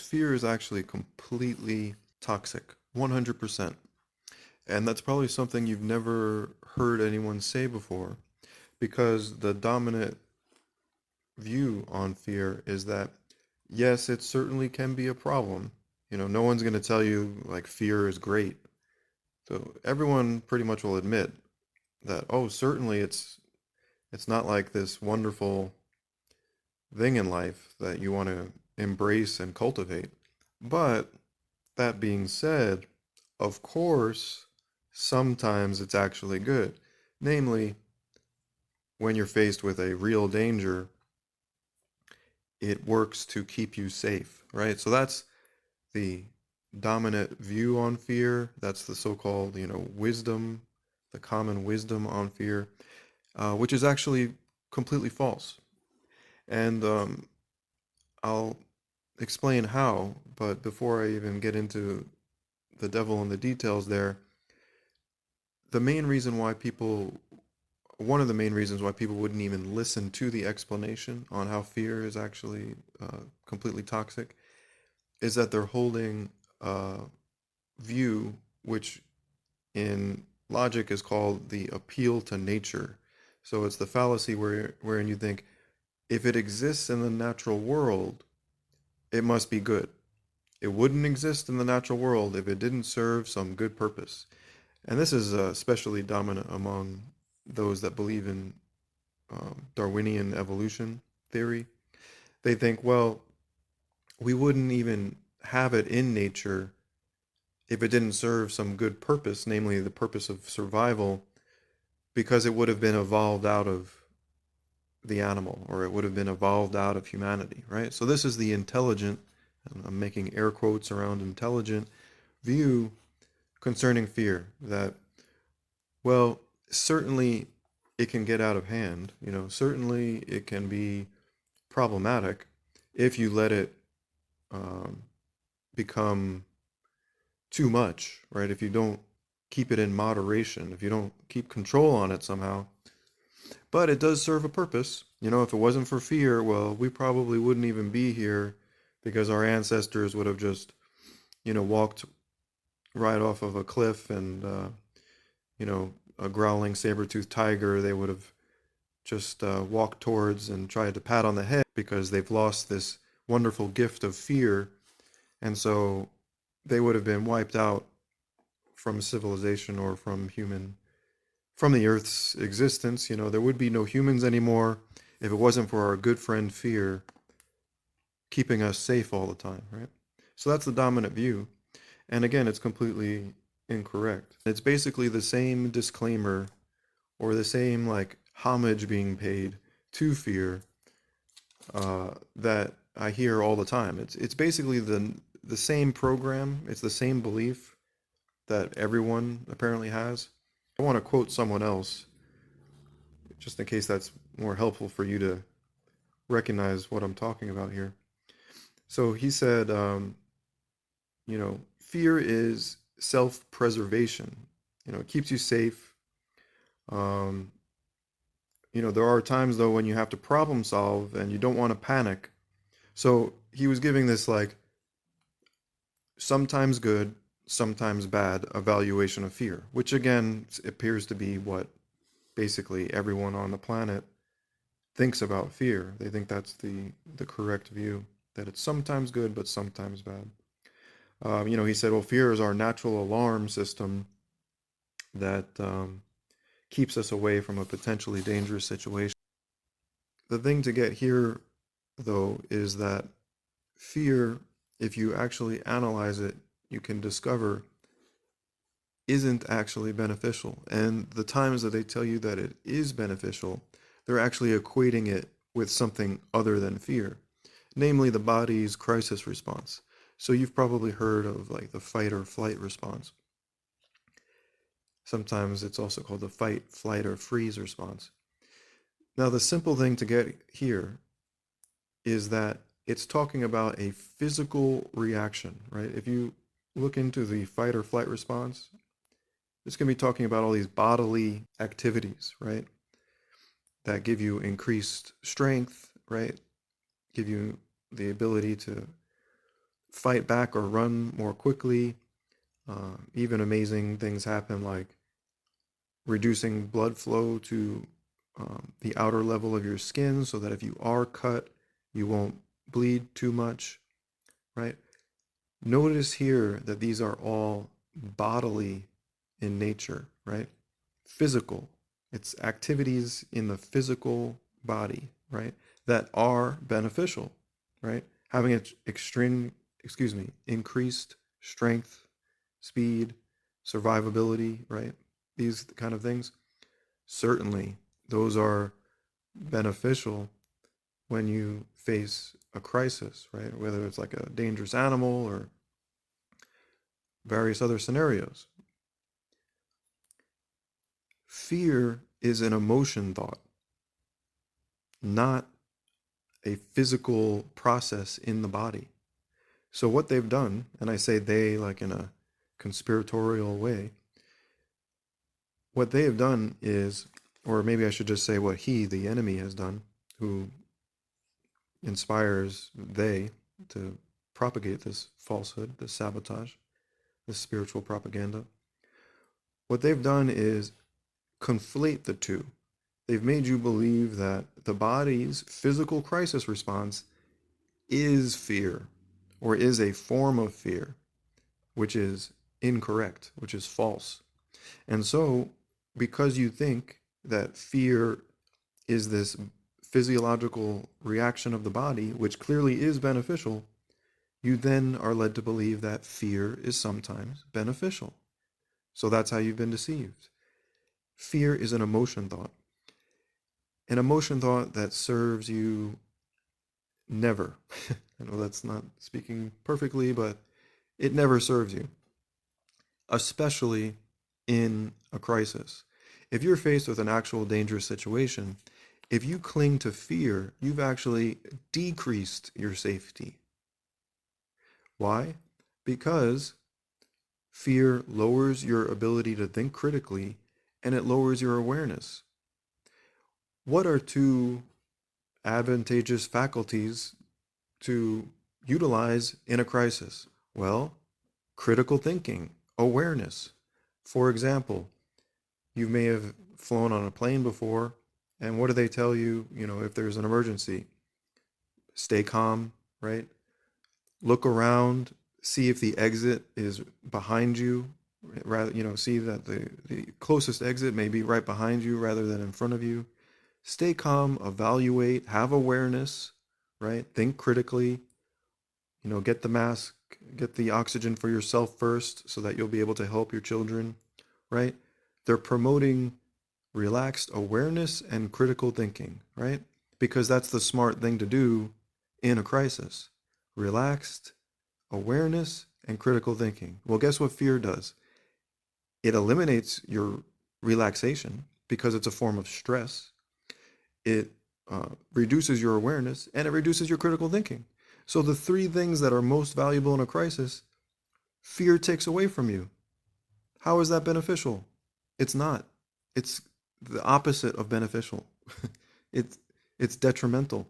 fear is actually completely toxic, 100%. And that's probably something you've never heard anyone say before, because the dominant view on fear is that, yes, it certainly can be a problem. No one's going to tell you like fear is great. So everyone pretty much will admit that, oh, certainly it's not like this wonderful thing in life that you want to embrace and cultivate. But that being said, of course, sometimes it's actually good. Namely, when you're faced with a real danger, it works to keep you safe, right? So that's the dominant view on fear. That's the so-called, wisdom, the common wisdom on fear, which is actually completely false. And I'll explain how, but before I even get into the devil in the details there, the main reason why people, one of the main reasons why people wouldn't even listen to the explanation on how fear is actually completely toxic is that they're holding a view which in logic is called the appeal to nature. So it's the fallacy wherein you think if it exists in the natural world, it must be good. It wouldn't exist in the natural world if it didn't serve some good purpose. And this is especially dominant among those that believe in Darwinian evolution theory. They think, well, we wouldn't even have it in nature if it didn't serve some good purpose, namely the purpose of survival, because it would have been evolved out of the animal, or it would have been evolved out of humanity, right? So this is the intelligent, and I'm making air quotes around intelligent, view concerning fear that, well, certainly it can get out of hand, certainly it can be problematic if you let it um, become too much, right? If you don't keep it in moderation, if you don't keep control on it somehow. But it does serve a purpose. If it wasn't for fear, well, we probably wouldn't even be here because our ancestors would have just, walked right off of a cliff and, a growling saber-toothed tiger, they would have just walked towards and tried to pat on the head because they've lost this wonderful gift of fear. And so they would have been wiped out from civilization or from the Earth's existence. There would be no humans anymore if it wasn't for our good friend fear keeping us safe all the time, right? So that's the dominant view. And again, it's completely incorrect. It's basically the same disclaimer or the same like homage being paid to fear that I hear all the time. It's basically the same program. It's the same belief that everyone apparently has. I want to quote someone else, just in case that's more helpful for you to recognize what I'm talking about here. So he said, fear is self-preservation. It keeps you safe. Um, there are times though when you have to problem solve and you don't want to panic. So he was giving this like sometimes good, sometimes bad evaluation of fear, which again appears to be what basically everyone on the planet thinks about fear. They think that's the correct view, that it's sometimes good but sometimes bad. He said, well, fear is our natural alarm system that keeps us away from a potentially dangerous situation. The thing to get here, though, is that fear, if you actually analyze it, you can discover isn't actually beneficial. And the times that they tell you that it is beneficial, they're actually equating it with something other than fear, namely the body's crisis response. So you've probably heard of like the fight or flight response. Sometimes it's also called the fight, flight, or freeze response. Now, the simple thing to get here is that it's talking about a physical reaction, right? If you look into the fight or flight response, it's going to be talking about all these bodily activities, right? That give you increased strength, right? Give you the ability to fight back or run more quickly. Even amazing things happen like reducing blood flow to the outer level of your skin so that if you are cut, you won't bleed too much, right? Notice here that these are all bodily in nature, right? Physical. It's activities in the physical body, right? That are beneficial, right? Having increased strength, speed, survivability, right? These kind of things. Certainly, those are beneficial when you face a crisis, right? Whether it's like a dangerous animal or various other scenarios. Fear is an emotion thought, not a physical process in the body. So what they've done, and I say they like in a conspiratorial way, what they have done is, or maybe I should just say what he, the enemy, has done, who inspires they to propagate this falsehood, this sabotage, this spiritual propaganda. What they've done is conflate the two. They've made you believe that the body's physical crisis response is fear or is a form of fear, which is incorrect, which is false. And so, because you think that fear is this physiological reaction of the body, which clearly is beneficial, you then are led to believe that fear is sometimes beneficial. So that's how you've been deceived. Fear is an emotion thought. An emotion thought that serves you never. I know that's not speaking perfectly, but it never serves you, especially in a crisis. If you're faced with an actual dangerous situation, if you cling to fear, you've actually decreased your safety. Why? Because fear lowers your ability to think critically and it lowers your awareness. What are two advantageous faculties to utilize in a crisis? Well, critical thinking, awareness. For example, you may have flown on a plane before, and what do they tell you, if there's an emergency? Stay calm, right? Look around, see if the exit is behind you. Rather, see that the closest exit may be right behind you rather than in front of you. Stay calm, evaluate, have awareness, right? Think critically, get the mask, get the oxygen for yourself first so that you'll be able to help your children, right? They're promoting relaxed awareness and critical thinking, right? Because that's the smart thing to do in a crisis. Relaxed awareness and critical thinking. Well, guess what fear does? It eliminates your relaxation because it's a form of stress. It reduces your awareness and it reduces your critical thinking. So the three things that are most valuable in a crisis, fear takes away from you. How is that beneficial? It's not. It's the opposite of beneficial. it's it's detrimental.